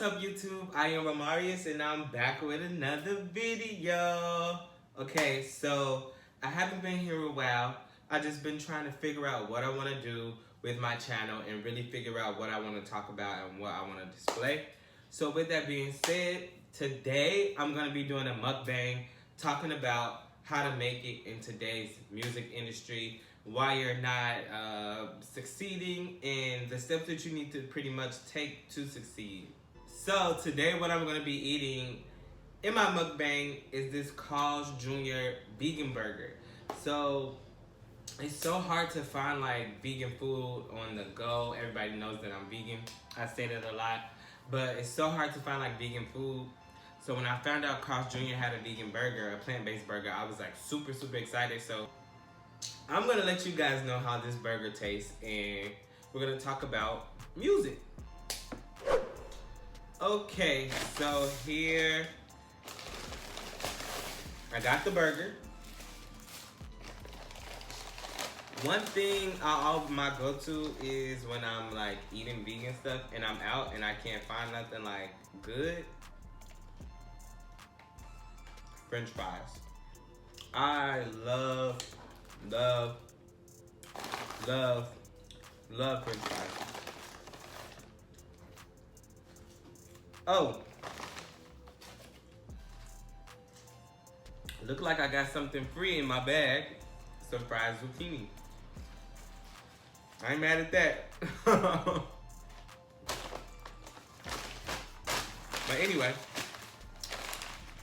up, YouTube? I am Romarius and I'm back with another video. Okay, so I haven't been here a while. I just been trying to figure out what I want to do with my channel and really figure out what I want to talk about and what I want to display. So with that being said, today I'm going to be doing a mukbang talking about how to make it in today's music industry, why you're not succeeding, and the steps that you need to pretty much take to succeed. So today what I'm going to be eating in my mukbang is this Carl's Jr. vegan burger. So it's so hard to find like vegan food on the go. Everybody knows that I'm vegan. I say that a lot. But it's so hard to find like vegan food. So when I found out Carl's Jr. had a vegan burger, a plant-based burger, I was like super excited. So I'm gonna let you guys know how this burger tastes, and we're gonna talk about music. Okay, so here I got the burger. One thing my go-to is when I'm like eating vegan stuff and I'm out and I can't find nothing like good. French fries. I love French fries. Oh, look like I got something free in my bag. Some fried zucchini. I ain't mad at that. But anyway,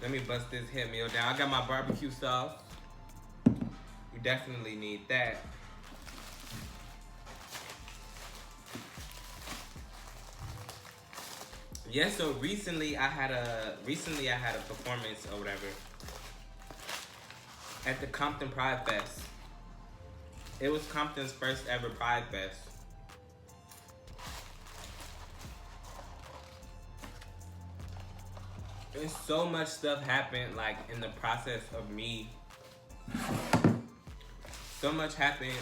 let me bust this head meal down. I got my barbecue sauce. We definitely need that. Yeah, so recently I had a performance or whatever at the Compton Pride Fest. It was Compton's first ever Pride Fest. And so much stuff happened like in the process of me. So much happened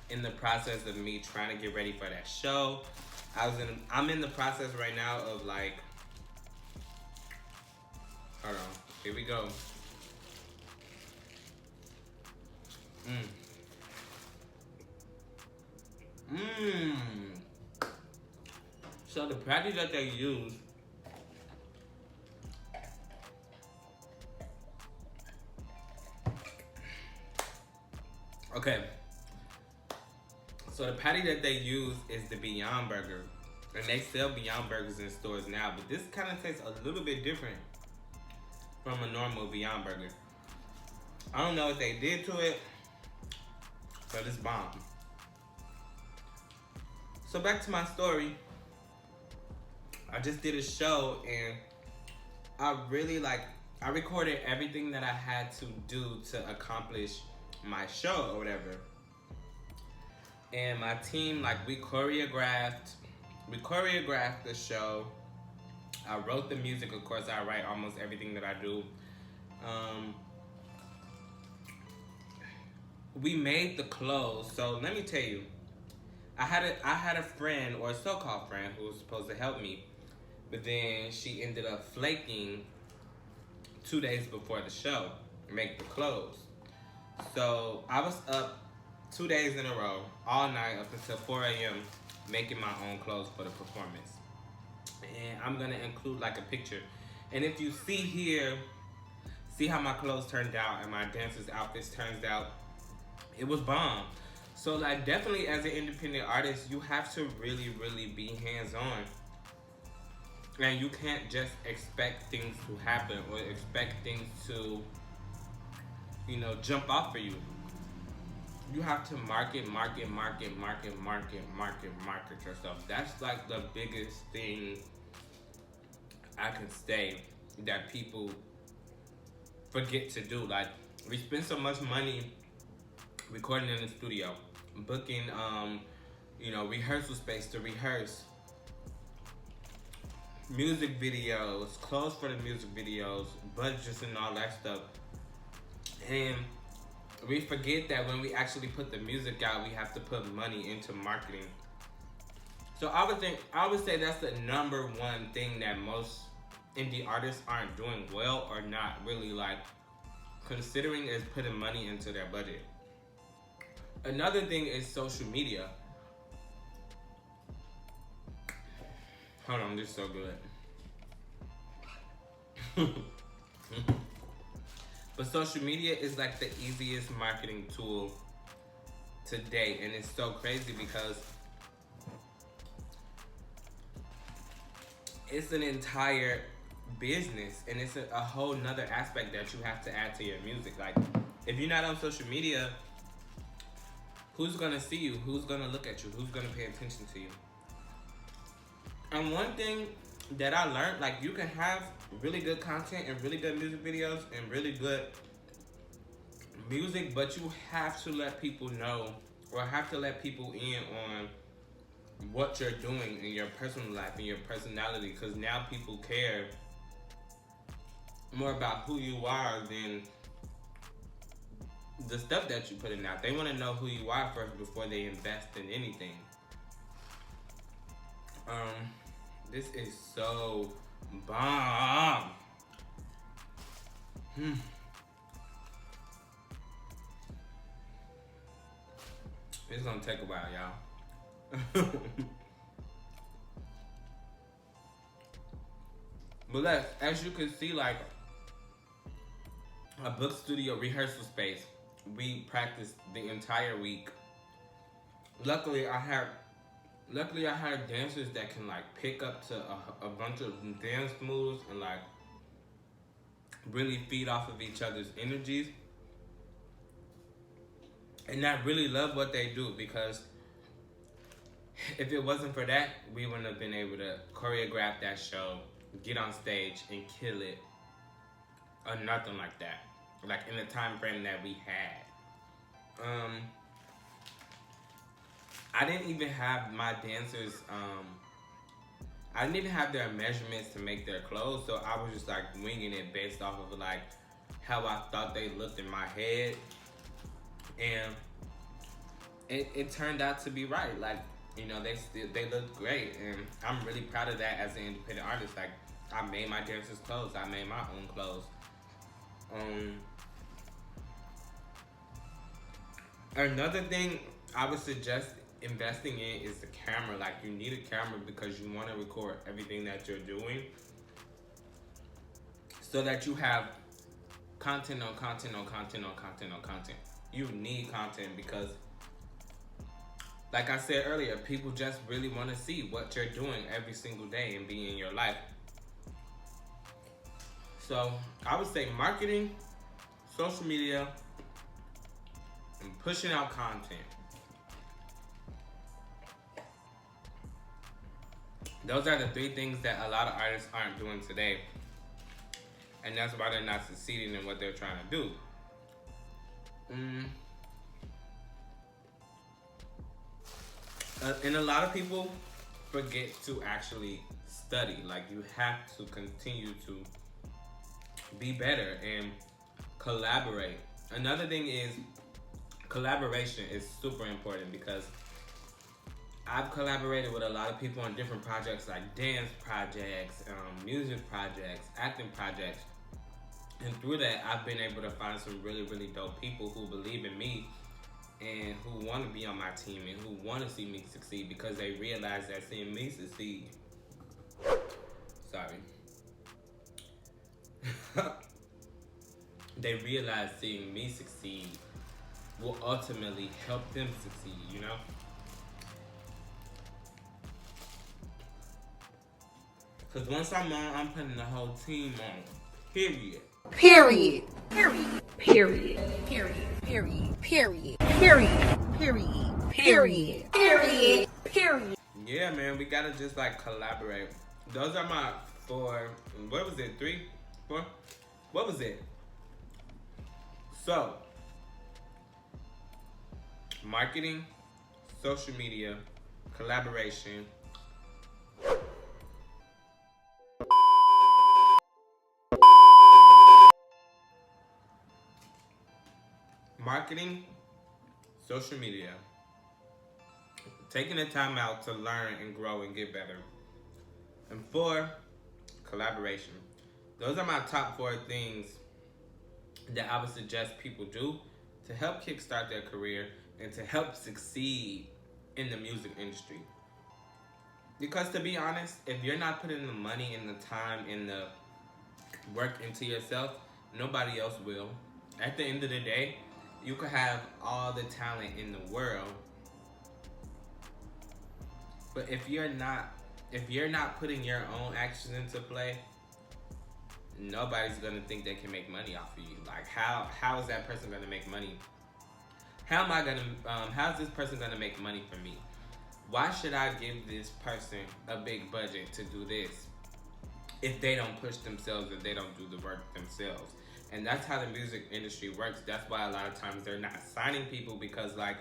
in the process of me trying to get ready for that show. I'm in the process right now of like, hold on, here we go. So the patty that they use, okay. So the patty that they use is the Beyond Burger. And they sell Beyond Burgers in stores now, but this kind of tastes a little bit different from a normal Beyond Burger. I don't know what they did to it, but it's bomb. So back to my story. I just did a show and I recorded everything that I had to do to accomplish my show or whatever. And my team, like, we choreographed the show. I wrote the music, of course. I write almost everything that I do. We made the clothes. So let me tell you, I had a friend, or a so-called friend, who was supposed to help me, but then she ended up flaking 2 days before the show, make the clothes. So I was up 2 days in a row, all night up until 4 a.m. making my own clothes for the performance. And I'm gonna include like a picture. And if you see here, see how my clothes turned out and my dancers' outfits turned out, it was bomb. So like definitely as an independent artist, you have to really be hands-on. And you can't just expect things to happen or expect things to, you know, jump off for you. You have to market yourself. That's like the biggest thing I can say that people forget to do. Like, we spend so much money recording in the studio, booking, you know, rehearsal space to rehearse, music videos, clothes for the music videos, budgets and all that stuff. And we forget that when we actually put the music out, we have to put money into marketing. So I would say that's the number one thing that most indie artists aren't doing well or not really like considering is putting money into their budget. Another thing is social media. Hold on, this is so good. But social media is like the easiest marketing tool to date, and it's so crazy because it's an entire business, and it's a whole nother aspect that you have to add to your music. Like, if you're not on social media, who's gonna see you? Who's gonna look at you? Who's gonna pay attention to you? And one thing that I learned, like, you can have really good content and really good music videos and really good music, but you have to let people know or have to let people in on what you're doing in your personal life and your personality, because now people care more about who you are than the stuff that you're putting out. They want to know who you are first before they invest in anything. This is so bomb. It's gonna take a while, y'all. But as you can see, like a book studio rehearsal space, we practiced the entire week. Luckily, I had dancers that can like pick up to a bunch of dance moves and like really feed off of each other's energies. And I really love what they do, because if it wasn't for that, we wouldn't have been able to choreograph that show, get on stage and kill it, or nothing like that. Like in the time frame that we had. I didn't even have my dancers, I didn't even have their measurements to make their clothes, so I was just like winging it based off of like how I thought they looked in my head. And it turned out to be right. Like, you know, they look great, and I'm really proud of that as an independent artist. Like, I made my dancers' clothes, I made my own clothes. Another thing I would suggest investing in is the camera. Like, you need a camera because you want to record everything that you're doing, so that you have content on content on content on content on content. You need content because, like I said earlier, people just really want to see what you're doing every single day and be in your life. So I would say marketing, social media, and pushing out content. Those are the three things that a lot of artists aren't doing today. And that's why they're not succeeding in what they're trying to do. And a lot of people forget to actually study. Like, you have to continue to be better and collaborate. Another thing is collaboration is super important, because I've collaborated with a lot of people on different projects, like dance projects, music projects, acting projects. And through that, I've been able to find some really, really dope people who believe in me and who want to be on my team and who want to see me succeed, because they realize that seeing me succeed, they realize seeing me succeed will ultimately help them succeed, you know? Because once I'm on, I'm putting the whole team on, period. Period. Period. Period. Period. Period. Period. Period. Period. Period. Period. Period. Yeah, man, we gotta just like collaborate. Those are my 4, what was it, 3, 4? What was it? So, marketing, social media, collaboration, taking the time out to learn and grow and get better. And 4, collaboration. Those are my top 4 things that I would suggest people do to help kickstart their career and to help succeed in the music industry. Because to be honest, if you're not putting the money and the time and the work into yourself, nobody else will. At the end of the day, you could have all the talent in the world, but if you're not putting your own actions into play, nobody's gonna think they can make money off of you. Like how is that person gonna make money? How's this person gonna make money for me? Why should I give this person a big budget to do this if they don't push themselves, if they don't do the work themselves? And that's how the music industry works. That's why a lot of times they're not signing people, because like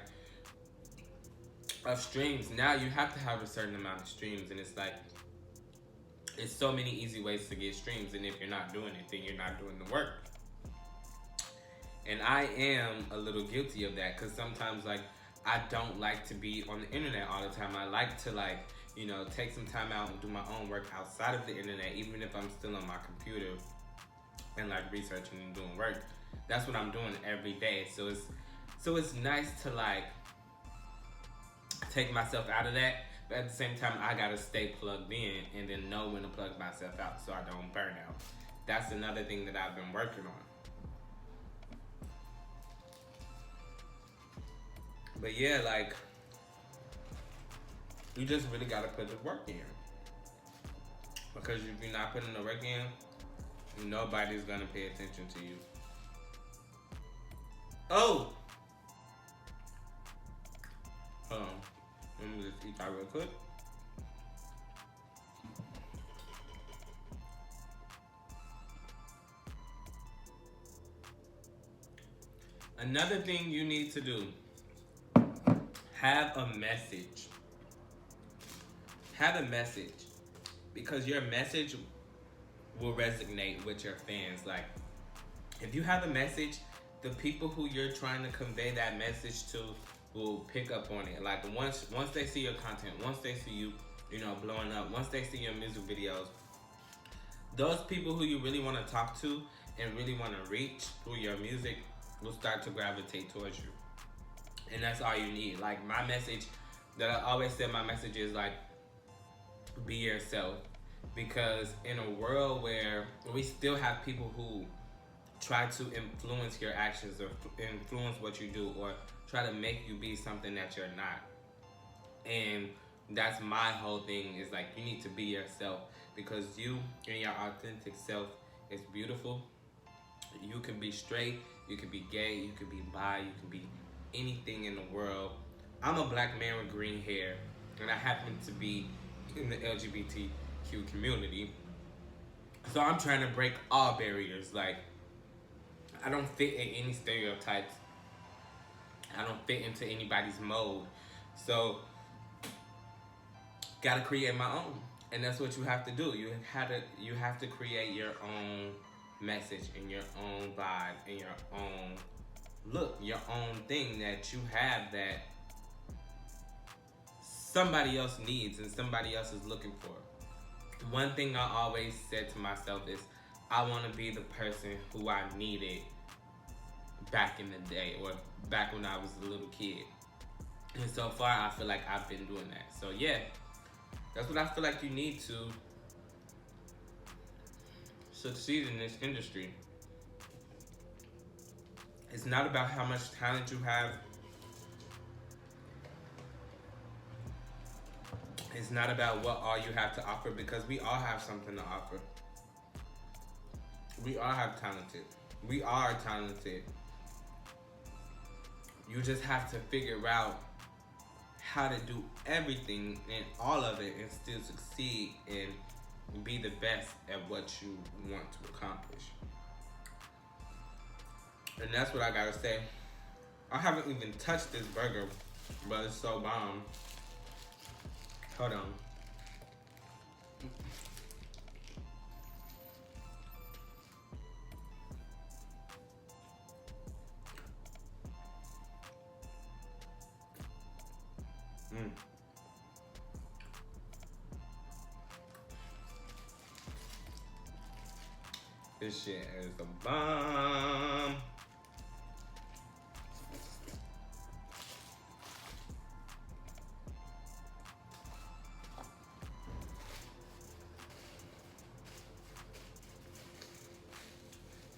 of streams. Now you have to have a certain amount of streams, and it's like, it's so many easy ways to get streams, and if you're not doing it, then you're not doing the work. And I am a little guilty of that, because sometimes like I don't like to be on the internet all the time. I like to like, you know, take some time out and do my own work outside of the internet, even if I'm still on my computer and like researching and doing work. That's what I'm doing every day. So it's nice to like take myself out of that, but at the same time I gotta stay plugged in and then know when to plug myself out so I don't burn out. That's another thing that I've been working on. But yeah, like, you just really gotta put the work in. Because if you're not putting the work in, nobody's gonna pay attention to you. Oh! Hold on. Let me just eat that real quick. Another thing you need to do, have a message. Have a message, because your message will resonate with your fans. Like, if you have a message, the people who you're trying to convey that message to will pick up on it. Like once they see your content, once they see you, you know, blowing up, once they see your music videos, those people who you really want to talk to and really want to reach through your music will start to gravitate towards you. And that's all you need. Like, my message that I always say, my message is like, be yourself. Because in a world where we still have people who try to influence your actions or influence what you do or try to make you be something that you're not. And that's my whole thing, is like, you need to be yourself, because you and your authentic self is beautiful. You can be straight, you can be gay, you can be bi, you can be anything in the world. I'm a black man with green hair, and I happen to be in the LGBTQ community. So I'm trying to break all barriers. Like, I don't fit in any stereotypes. I don't fit into anybody's mold. So, gotta create my own. And that's what you have to do. You have to create your own message and your own vibe and your own look, your own thing that you have that somebody else needs and somebody else is looking for. One thing I always said to myself is, I want to be the person who I needed back in the day, or back when I was a little kid. And so far, I feel like I've been doing that. So yeah, that's what I feel like you need to succeed in this industry. It's not about how much talent you have. It's not about what all you have to offer, because we all have something to offer. We all have talented. We are talented. You just have to figure out how to do everything and all of it and still succeed and be the best at what you want to accomplish. And that's what I gotta say. I haven't even touched this burger, but it's so bomb. Hold on. This shit is a bomb.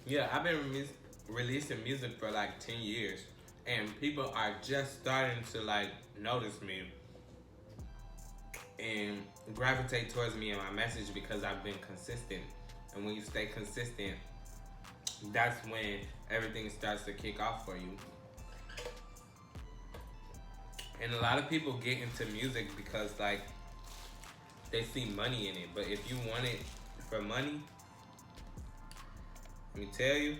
Yeah, I've been releasing music for like 10 years, and people are just starting to like notice me and gravitate towards me and my message because I've been consistent. And when you stay consistent, that's when everything starts to kick off for you. And a lot of people get into music because like they see money in it. But if you want it for money, let me tell you,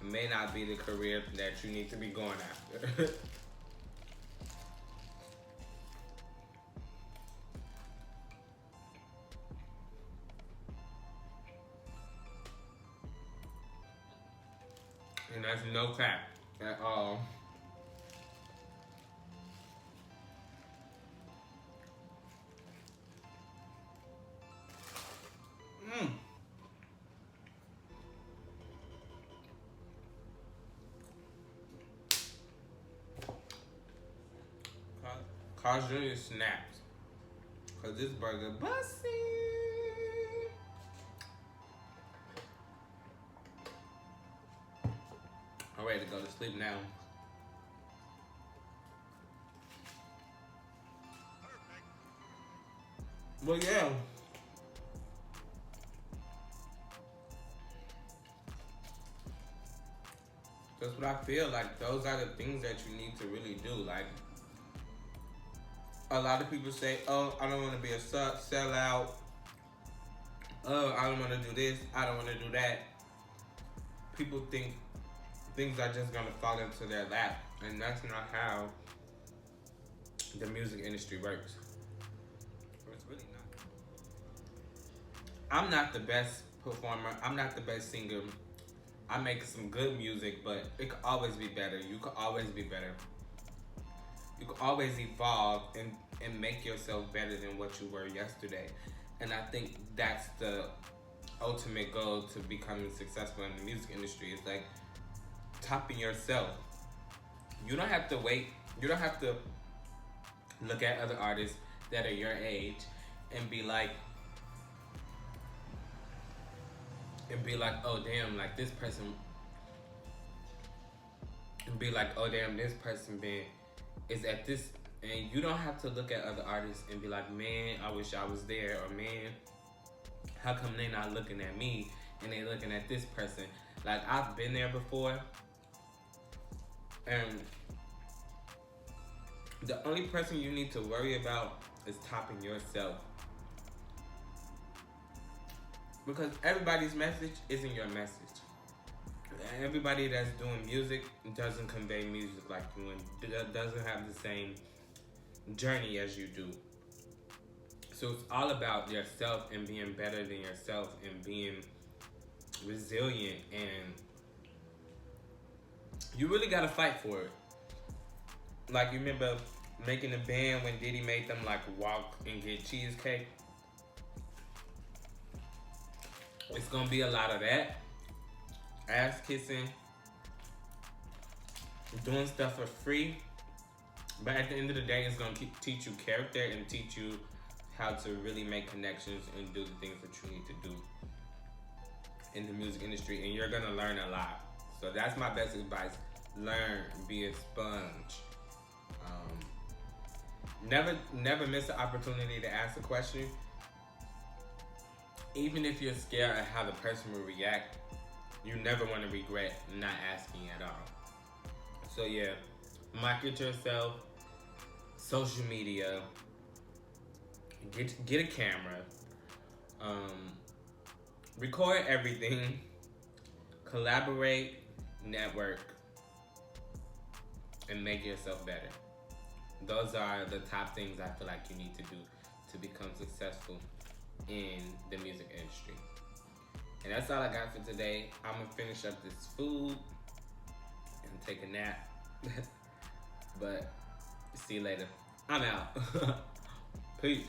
it may not be the career that you need to be going after. And that's no cap at all. Carl Jr. snaps. Cause this burger bussy. I'm ready to go to sleep now. Well, yeah. That's what I feel like. Those are the things that you need to really do. Like, a lot of people say, oh, I don't want to be a sellout. Oh, I don't want to do this. I don't want to do that. People think things are just going to fall into their lap. And that's not how the music industry works. It's really not. I'm not the best performer. I'm not the best singer. I make some good music, but it could always be better. You could always be better. You can always evolve and make yourself better than what you were yesterday. And I think that's the ultimate goal to becoming successful in the music industry. It's like topping yourself. You don't have to wait. You don't have to look at other artists that are your age and be like, oh damn, like this person, and be like, oh damn, this person is at this. And you don't have to look at other artists and be like, man, I wish I was there, or man, how come they not looking at me and they looking at this person? Like, I've been there before, and the only person you need to worry about is topping yourself. Because everybody's message isn't your message. Everybody that's doing music doesn't convey music like you, and doesn't have the same journey as you do. So it's all about yourself and being better than yourself and being resilient, and you really gotta fight for it. Like, you remember making a band when Diddy made them like walk and get cheesecake? It's gonna be a lot of that. Ass kissing, doing stuff for free. But at the end of the day, it's gonna teach you character and teach you how to really make connections and do the things that you need to do in the music industry. And you're gonna learn a lot. So that's my best advice. Learn, be a sponge. Never miss an opportunity to ask a question. Even if you're scared of how the person will react, you never want to regret not asking at all. So yeah, market yourself, social media, get a camera, record everything, collaborate, network, and make yourself better. Those are the top things I feel like you need to do to become successful in the music industry. And that's all I got for today. I'm gonna finish up this food and take a nap. But see you later. I'm out. Peace.